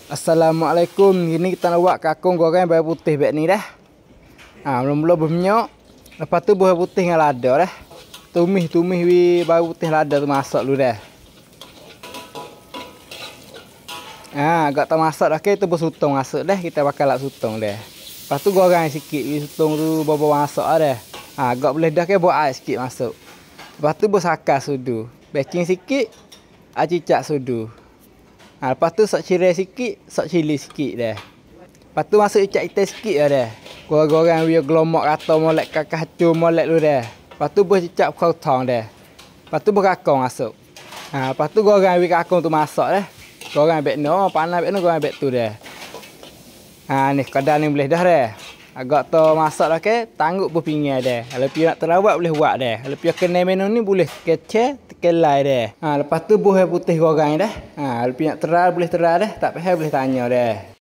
Assalamualaikum. Ini kita nak buat kakung goreng bawang putih beg ni dah. Mula-mula berminyak. Lepas tu bawang putih dengan lada dah. Tumis bawang putih lada tu masak dulu dah. Agak tak masak dah ke tu bersutong masuk dah. Kita bakal lak sutong dah. Lepas tu goreng sikit sutong tu bawa masak dah. Agak boleh dah ke buat air sikit masuk. Lepas tu bersakar sudu. Baking sikit, cicak sudu. Lepas tu sok cirai sikit, sok cili sikit dah. Lepas tu masuk ikat hitam sikit dah. Goreng biar gelomak rata molek kakak molek dulu dah. Lepas tu bercicak potong dah. Lepas tu berkakung masuk. Lepas tu goreng biar kakung tu masak dah. Goreng beg no, panas beg no goreng beg tu dah. Ni kadar ni boleh dah dah. Agak tu masak dah ke, tangguk berpinggir dah. Kalau pian nak terawat boleh buat dah. Kalau pian kena menu ni boleh kecil, tekelai dah. Lepas tu buah putih goreng dah. Kalau pian nak teral boleh teral dah, tak payah boleh tanya dah.